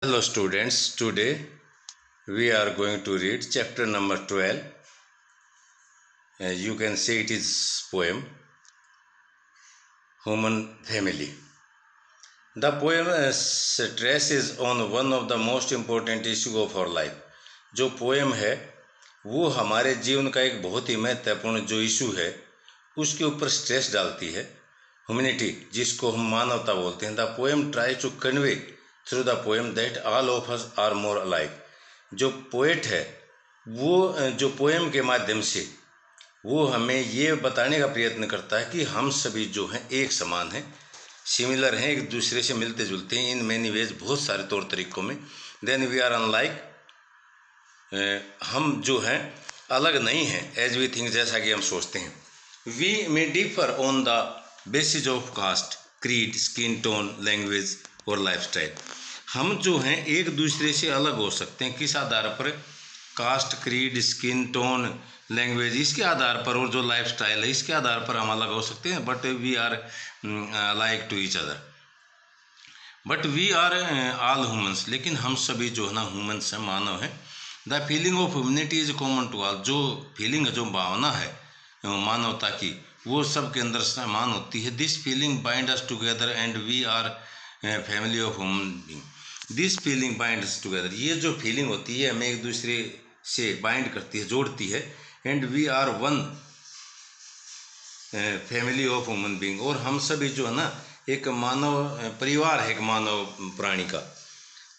Hello students, today we are going to read chapter number 12. You can say it is poem Human Family. The poem stresses on one of the most important issue of our life. जो poem है वो हमारे जीवन का एक बहुत ही महत्वपूर्ण जो इशू है उसके ऊपर स्ट्रेस डालती है। ह्यूमैनिटी, जिसको हम मानवता बोलते हैं। The poem try to convey through the poem that all of us are more alike. जो पोएट है वो जो पोएम के माध्यम से वो हमें ये बताने का प्रयत्न करता है कि हम सभी जो हैं एक समान हैं, सिमिलर हैं, एक दूसरे से मिलते जुलते हैं इन मैनी वेज, बहुत सारे तौर तरीक़ों में। देन वी आर अनलाइक, हम जो हैं अलग नहीं हैं, एज वी थिंक, जैसा कि हम सोचते हैं। We may differ on the basis of caste, creed, skin tone, language और लाइफस्टाइल। हम जो हैं एक दूसरे से अलग हो सकते हैं, किस आधार पर? Caste, creed, skin tone, language, इसके आधार पर, और जो लाइफस्टाइल है इसके आधार पर हम अलग हो सकते हैं। But we are like to each other, but we are all humans. लेकिन हम सभी जो है ना ह्यूमन्स हैं, मानव हैं। The feeling of humanity is common to all. जो फीलिंग है, जो भावना है मानवता की, वो सब के अंदर समान होती है। This feeling bind us together and we are family of human being. This feeling bind us together, ये जो फीलिंग होती है हमें एक दूसरे से बाइंड करती है, जोड़ती है। And we are one family of human being, और हम सभी जो है ना एक मानव परिवार है, एक मानव प्राणी का।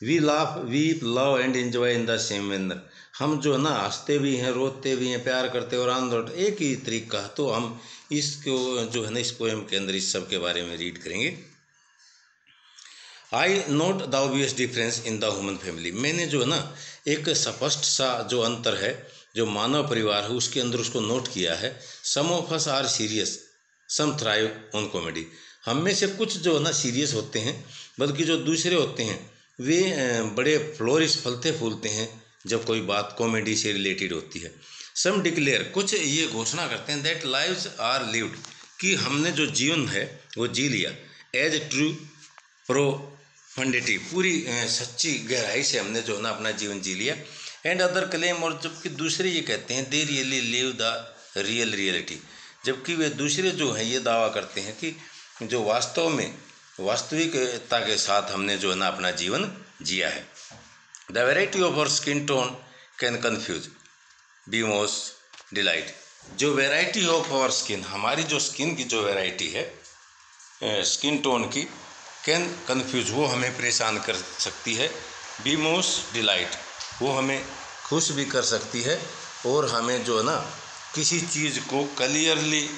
We laugh, weep, love and enjoy in the same manner. हम जो है ना हंसते भी हैं, रोते भी हैं, प्यार करते हैं और आनंद एक ही तरीका। तो हम इसको जो है ना इस पोएम के अंदर इस सब के बारे में रीड करेंगे। I note the obvious difference in the human family. मैंने जो है ना एक स्पष्ट सा जो अंतर है जो मानव परिवार है उसके अंदर उसको नोट किया है। Some of us are serious, some thrive on comedy. हम में से कुछ जो है ना सीरियस होते हैं, बल्कि जो दूसरे होते हैं वे बड़े फ्लोरिश, फलते फूलते हैं जब कोई बात कॉमेडी से रिलेटेड होती है। सम डिक्लेयर, कुछ ये घोषणा करते हैं दैट लाइव्स आर लिव्ड, कि हमने जो जीवन है वो जी लिया। एज ट्रू प्रोफंडिटी, पूरी सच्ची गहराई से हमने जो है ना अपना जीवन जी लिया। एंड अदर क्लेम, और जबकि दूसरे ये कहते हैं they really live the real reality, जबकि वे दूसरे जो हैं ये दावा करते हैं कि जो वास्तव में वास्तविकता के साथ हमने जो है ना अपना जीवन जिया है। The variety of our skin tone can confuse be most delight. जो वेराइटी ऑफ आवर स्किन, हमारी जो स्किन की जो वेराइटी है स्किन टोन की, कैन कन्फ्यूज, वो हमें परेशान कर सकती है। बी मोस्ट डिलाइट, वो हमें खुश भी कर सकती है, और हमें जो है ना किसी चीज़ को क्लियरली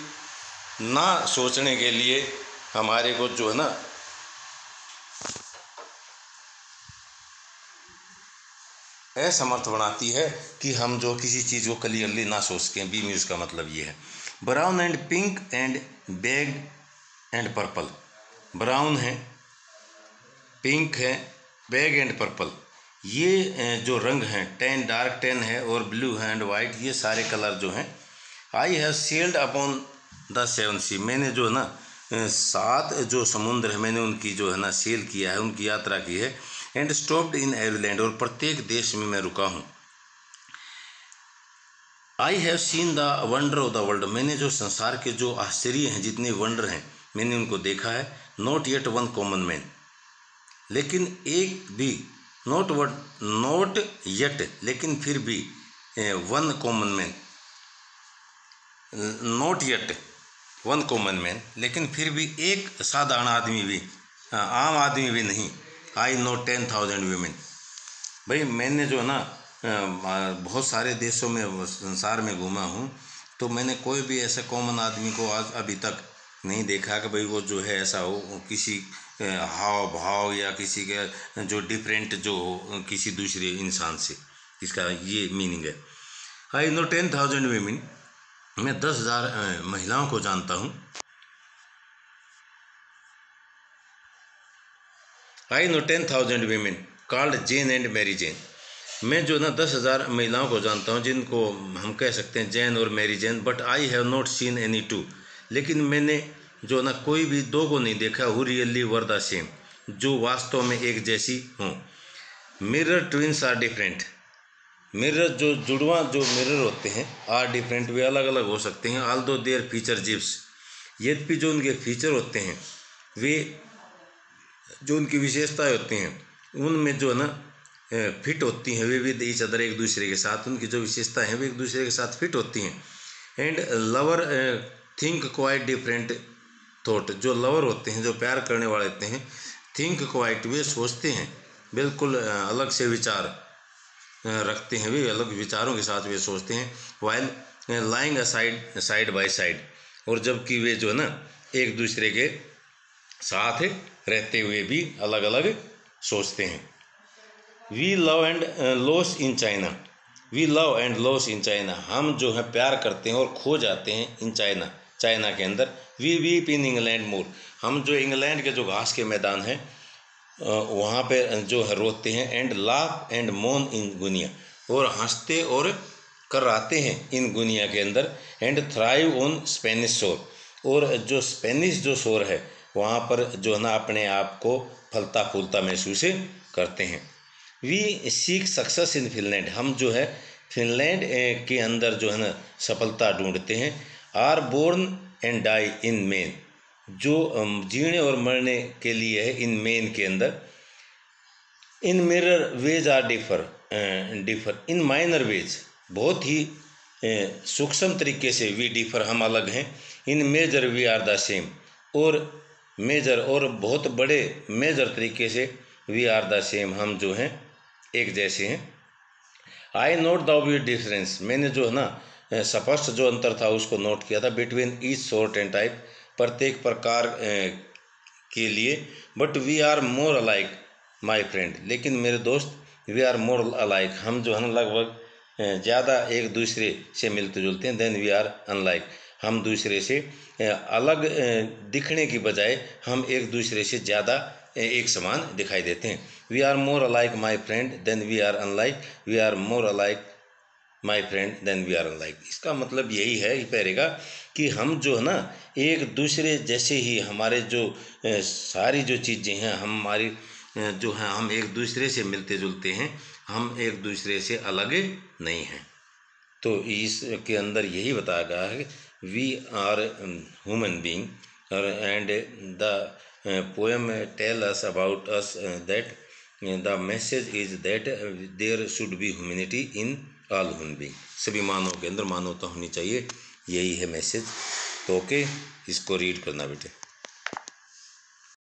ना सोचने के लिए हमारे को जो है ना असमर्थ बनाती है कि हम जो किसी चीज़ को क्लियरली ना सोच सकें। बी म्यूज का मतलब ये है। Brown and pink and bag and purple. Brown है, पिंक है, बैग एंड पर्पल, ये जो रंग हैं, टेन डार्क टेन है और ब्लू है एंड वाइट, ये सारे कलर जो हैं। I have sailed upon the seven sea, मैंने जो है ना 7 जो समुद्र है मैंने उनकी जो है ना सेल किया है, उनकी यात्रा की है। And stopped in every land, और प्रत्येक देश में मैं रुका हूँ। I have seen the wonder of the world, मैंने जो संसार के जो आश्चर्य हैं, जितने वंडर हैं, मैंने उनको देखा है। Not yet one common man, लेकिन एक भी, नॉट येट, लेकिन फिर भी one common man, not yet one common man, लेकिन फिर भी एक साधारण आदमी भी, आम आदमी भी नहीं। आई नो 10,000 वीमेन, भाई मैंने जो ना बहुत सारे देशों में, संसार में घूमा हूँ, तो मैंने कोई भी ऐसे कॉमन आदमी को आज अभी तक नहीं देखा कि भाई वो जो है ऐसा हो, किसी हाव भाव या किसी के जो डिफरेंट जो हो किसी दूसरे इंसान से। इसका ये मीनिंग है। आई नो 10,000 वीमेन, मैं 10,000 महिलाओं को जानता हूँ। I know 10,000 women called Jane and Mary Jane, मैं जो ना 10,000 महिलाओं को जानता हूँ जिनको हम कह सकते हैं जैन और Mary Jane. But I have not seen any two, लेकिन मैंने जो ना कोई भी दो को नहीं देखा। Who really were the same, जो वास्तव में एक जैसी हों। Mirror twins are different. Mirror जो जुड़वा जो मिरर होते हैं आर डिफरेंट, वे अलग अलग हो सकते हैं। ऑल्दो देयर फीचर जिप्स, यद्यपि जो उनके फीचर होते हैं, वे जो उनकी विशेषताएं होती हैं उनमें जो है ना फिट होती हैं, वे भी ईच अदर एक दूसरे के साथ, उनकी जो विशेषताएं हैं वे एक दूसरे के साथ फिट होती हैं। And lover think quite different thought, जो लवर होते हैं, जो प्यार करने वाले होते हैं, थिंक क्वाइट, वे सोचते हैं, बिल्कुल अलग से विचार रखते हैं, वे अलग विचारों के साथ वे सोचते हैं। While lying aside side by side, और जबकि वे जो है ना एक दूसरे के साथ रहते हुए भी अलग अलग सोचते हैं। We love and loss in China, we love and loss in China, हम जो है प्यार करते हैं और खो जाते हैं इन चाइना, चाइना के अंदर। वी वीप इन इंग्लैंड मोर, हम जो इंग्लैंड के जो घास के मैदान हैं वहाँ पे जो है रोते हैं। एंड लाफ एंड मोन इन गुनिया, और हंसते और कराते हैं इन गुनिया के अंदर। एंड थ्राइव ऑन स्पेनिश शोर, और जो स्पेनिश जो शोर है वहाँ पर जो है ना अपने आप को फलता फूलता महसूस करते हैं। We seek success in Finland, हम जो है फिनलैंड के अंदर जो है ना सफलता ढूंढते हैं। Are born and die in Maine, जो जीने और मरने के लिए है इन मेन के अंदर। In mirror ways are differ in minor ways, बहुत ही सूक्ष्म तरीके से वी डिफर, हम अलग हैं। In major we are the same, और मेजर और बहुत बड़े मेजर तरीके से वी आर द सेम, हम जो हैं एक जैसे हैं। आई नोट द ऑब्वियस डिफरेंस, मैंने जो है ना स्पष्ट जो अंतर था उसको नोट किया था। Between each sort and type, प्रत्येक प्रकार के लिए। But we are more alike my friend, लेकिन मेरे दोस्त, वी आर मोर अलाइक, हम जो है ना लगभग ज़्यादा एक दूसरे से मिलते जुलते हैं। देन वी आर अनलाइक, हम दूसरे से अलग दिखने की बजाय हम एक दूसरे से ज़्यादा एक समान दिखाई देते हैं। We are more alike my friend than we are unlike, we are more alike my friend than we are unlike. इसका मतलब यही है ये पैरे का कि हम जो है ना एक दूसरे जैसे ही, हमारे जो सारी जो चीज़ें हैं हमारी जो हैं, हम एक दूसरे से मिलते जुलते हैं, हम एक दूसरे से अलग नहीं हैं। तो इसके अंदर यही बताया गया है कि we are human being, and the poem tell us about us that the message is that there should be humanity in all human being, सभी मानव के अंदर मानवता होनी चाहिए, यही है मैसेज। तो ओके, इसको रीड करना बेटे।